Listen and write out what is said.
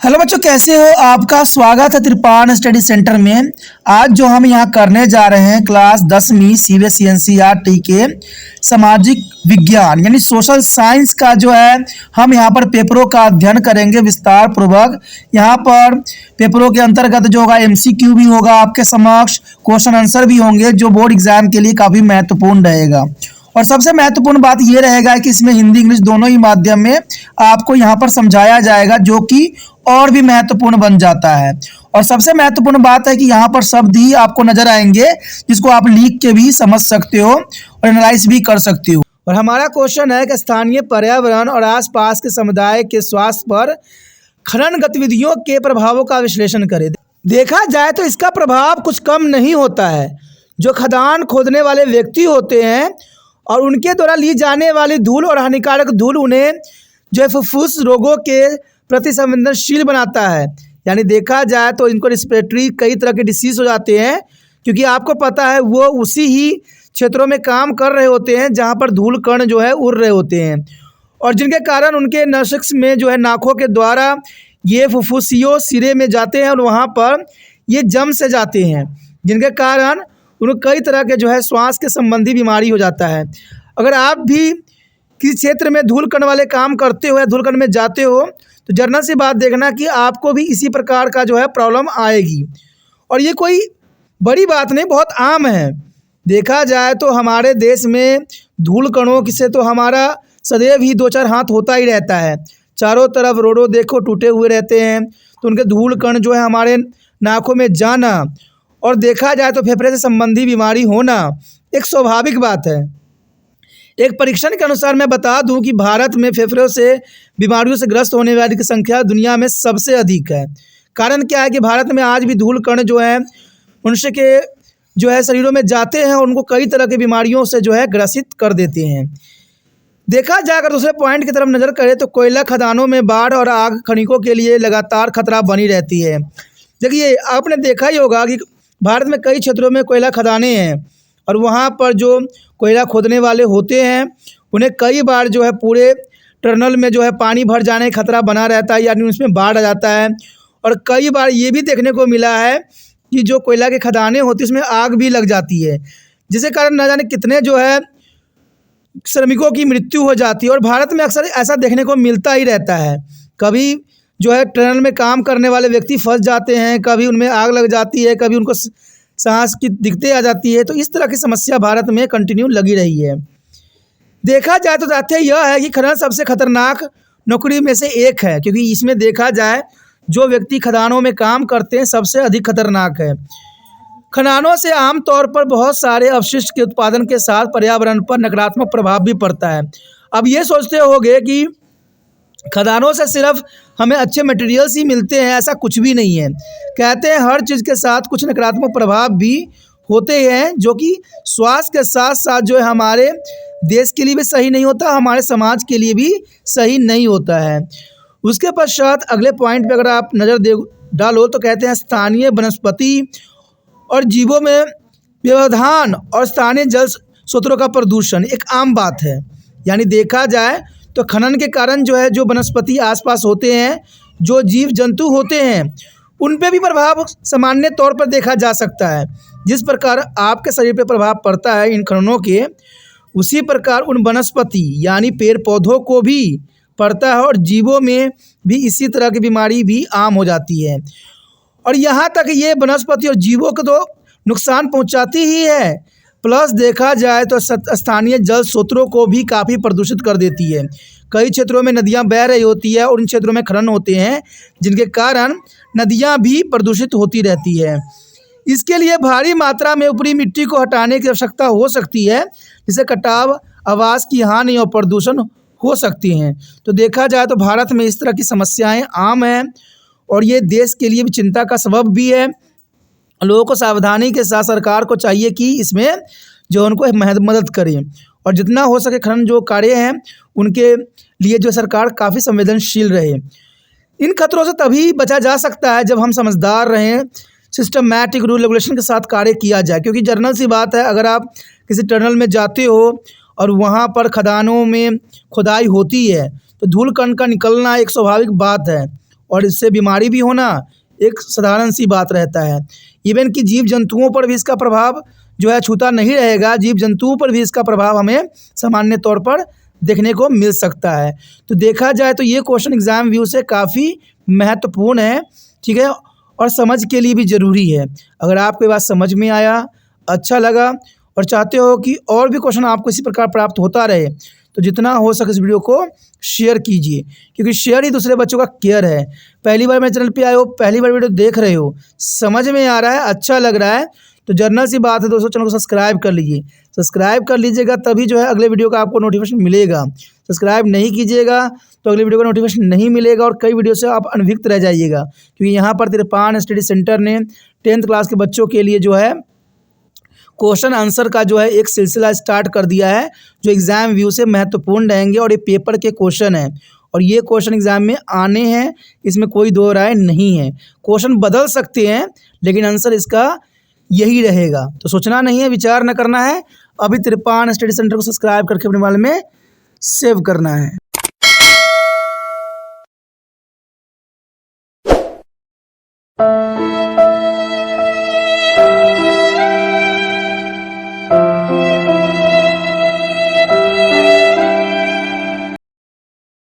Hello बच्चों, कैसे हो? आपका स्वागत है त्रिपान स्टडी सेंटर में। आज जो हम यहाँ करने जा रहे हैं क्लास 10वीं सीबीएसई एनसीईआरटी के सामाजिक विज्ञान यानी सोशल साइंस का जो है हम यहाँ पर पेपरों का अध्ययन करेंगे विस्तार पूर्वक। यहाँ पर पेपरों के अंतर्गत जो होगा एमसीक्यू भी होगा आपके समक्ष, क्वेश्चन आंसर भी होंगे जो बोर्ड एग्जाम के लिए काफ़ी महत्वपूर्ण रहेगा। और सबसे महत्वपूर्ण बात ये रहेगा कि इसमें हिंदी इंग्लिश दोनों ही माध्यम में आपको यहाँ पर समझाया जाएगा, जो कि और भी महत्वपूर्ण बन जाता है। और सबसे महत्वपूर्ण बात है कि यहाँ पर शब्द ही आपको नजर आएंगे जिसको आप लिख के भी समझ सकते हो और एनालाइज भी कर सकते हो। और हमारा क्वेश्चन है कि स्थानीय पर्यावरण और आसपास के समुदाय के स्वास्थ्य पर खनन गतिविधियों के प्रभावों का विश्लेषण करें। देखा जाए तो इसका प्रभाव कुछ कम नहीं होता है। जो खदान खोदने वाले व्यक्ति होते हैं और उनके द्वारा ली जाने वाली धूल और हानिकारक धूल उन्हें जो है फुफ्फुस रोगों के प्रति संवेदनशील बनाता है। यानी देखा जाए तो इनको रिस्पिरेटरी कई तरह के डिसीज हो जाते हैं, क्योंकि आपको पता है वो उसी ही क्षेत्रों में काम कर रहे होते हैं जहां पर धूल कण जो है उड़ रहे होते हैं, और जिनके कारण उनके मस्तिष्क में जो है नाखों के द्वारा ये फुफ्फुसियों सिरे में जाते हैं और वहाँ पर ये जम से जाते हैं, जिनके कारण उनको कई तरह के जो है श्वास के संबंधी बीमारी हो जाता है। अगर आप भी किसी क्षेत्र में धूल कण वाले काम करते हो या धूल कण में जाते हो तो जर्नल सी बात देखना कि आपको भी इसी प्रकार का जो है प्रॉब्लम आएगी। और ये कोई बड़ी बात नहीं, बहुत आम है। देखा जाए तो हमारे देश में धूल कणों से तो हमारा सदैव ही दो चार हाथ होता ही रहता है। चारों तरफ रोडों देखो टूटे हुए रहते हैं, तो उनके धूल कण जो है हमारे नाकों में जाना और देखा जाए तो फेफड़े से संबंधी बीमारी होना एक स्वाभाविक बात है। एक परीक्षण के अनुसार मैं बता दूं कि भारत में फेफड़ों से बीमारियों से ग्रस्त होने वाली की संख्या दुनिया में सबसे अधिक है। कारण क्या है कि भारत में आज भी धूल कण जो है मनुष्य के जो है शरीरों में जाते हैं और उनको कई तरह की बीमारियों से जो है ग्रसित कर देते हैं। देखा जाए अगर दूसरे पॉइंट की तरफ नज़र करें तो कोयला खदानों में बाढ़ और आग खनिकों के लिए लगातार खतरा बनी रहती है। देखिए, आपने देखा ही होगा कि भारत में कई क्षेत्रों में कोयला खदानें हैं और वहाँ पर जो कोयला खोदने वाले होते हैं उन्हें कई बार जो है पूरे टनल में जो है पानी भर जाने का खतरा बना रहता है, यानी उसमें बाढ़ आ जाता है। और कई बार ये भी देखने को मिला है कि जो कोयला की खदानें होती है उसमें आग भी लग जाती है, जिसके कारण न जाने कितने जो है श्रमिकों की मृत्यु हो जाती है। और भारत में अक्सर ऐसा देखने को मिलता ही रहता है। कभी जो है टनल में काम करने वाले व्यक्ति फंस जाते हैं, कभी उनमें आग लग जाती है, कभी उनको सांस की दिक्कतें आ जाती है। तो इस तरह की समस्या भारत में कंटिन्यू लगी रही है। देखा जाए तो तथ्य यह है कि खनन सबसे खतरनाक नौकरी में से एक है, क्योंकि इसमें देखा जाए जो व्यक्ति खदानों में काम करते हैं सबसे अधिक खतरनाक है। खदानों से आमतौर पर बहुत सारे अपशिष्ट के उत्पादन के साथ पर्यावरण पर नकारात्मक प्रभाव भी पड़ता है। अब ये सोचते होंगे कि खदानों से सिर्फ हमें अच्छे मटेरियल्स ही मिलते हैं, ऐसा कुछ भी नहीं है। कहते हैं हर चीज़ के साथ कुछ नकारात्मक प्रभाव भी होते हैं, जो कि स्वास्थ्य के साथ साथ जो है हमारे देश के लिए भी सही नहीं होता, हमारे समाज के लिए भी सही नहीं होता है। उसके पश्चात अगले पॉइंट पे अगर आप नज़र डालो तो कहते हैं स्थानीय वनस्पति और जीवों में व्यवधान और स्थानीय जल स्रोतों का प्रदूषण एक आम बात है। यानी देखा जाए तो खनन के कारण जो है जो वनस्पति आसपास होते हैं, जो जीव जंतु होते हैं, उन पे भी प्रभाव सामान्य तौर पर देखा जा सकता है। जिस प्रकार आपके शरीर पे प्रभाव पड़ता है इन खननों के, उसी प्रकार उन वनस्पति यानी पेड़ पौधों को भी पड़ता है और जीवों में भी इसी तरह की बीमारी भी आम हो जाती है। और यहाँ तक ये वनस्पति और जीवों को तो नुकसान पहुँचाती ही है, प्लस देखा जाए तो स्थानीय जल स्रोतों को भी काफ़ी प्रदूषित कर देती है। कई क्षेत्रों में नदियाँ बह रही होती है और उन क्षेत्रों में खनन होते हैं, जिनके कारण नदियाँ भी प्रदूषित होती रहती है। इसके लिए भारी मात्रा में ऊपरी मिट्टी को हटाने की आवश्यकता हो सकती है, जिससे कटाव, आवास की हानि और प्रदूषण हो सकती हैं। तो देखा जाए तो भारत में इस तरह की समस्याएँ आम हैं और ये देश के लिए भी चिंता का सबब भी है। लोगों को सावधानी के साथ सरकार को चाहिए कि इसमें जो उनको मदद करें और जितना हो सके खनन जो कार्य हैं उनके लिए जो सरकार काफ़ी संवेदनशील रहे। इन खतरों से तभी बचा जा सकता है जब हम समझदार रहें, सिस्टमैटिक रूल रेगुलेशन के साथ कार्य किया जाए। क्योंकि जर्नल सी बात है, अगर आप किसी टनल में जाते हो और वहाँ पर खदानों में खुदाई होती है तो धूल कण का निकलना एक स्वाभाविक बात है और इससे बीमारी भी होना एक साधारण सी बात रहता है। इवन कि जीव जंतुओं पर भी इसका प्रभाव जो है छूता नहीं रहेगा, जीव जंतुओं पर भी इसका प्रभाव हमें सामान्य तौर पर देखने को मिल सकता है। तो देखा जाए तो ये क्वेश्चन एग्जाम व्यू से काफ़ी महत्वपूर्ण है, ठीक है, और समझ के लिए भी ज़रूरी है। अगर आपको ये बात समझ में आया, अच्छा लगा और चाहते हो कि और भी क्वेश्चन आपको इसी प्रकार प्राप्त होता रहे, तो जितना हो सके इस वीडियो को शेयर कीजिए, क्योंकि शेयर ही दूसरे बच्चों का केयर है। पहली बार मेरे चैनल पे आए हो, पहली बार वीडियो देख रहे हो, समझ में आ रहा है, अच्छा लग रहा है, तो जनरल सी बात है दोस्तों, चैनल को सब्सक्राइब कर लीजिए। सब्सक्राइब कर लीजिएगा तभी जो है अगले वीडियो का आपको नोटिफिकेशन मिलेगा। सब्सक्राइब नहीं कीजिएगा तो अगले वीडियो का नोटिफिकेशन नहीं मिलेगा और कई वीडियो से आप अनभिज्ञ रह जाइएगा, क्योंकि यहाँ पर तिरपान स्टडी सेंटर ने 10th क्लास के बच्चों के लिए जो है क्वेश्चन आंसर का जो है एक सिलसिला स्टार्ट कर दिया है, जो एग्ज़ाम व्यू से महत्वपूर्ण रहेंगे और ये पेपर के क्वेश्चन हैं और ये क्वेश्चन एग्ज़ाम में आने हैं, इसमें कोई दो राय नहीं है। क्वेश्चन बदल सकते हैं लेकिन आंसर इसका यही रहेगा। तो सोचना नहीं है, विचार न करना है, अभी तिरपान स्टडी सेंटर को सब्सक्राइब करके अपने मोबाइल में सेव करना है।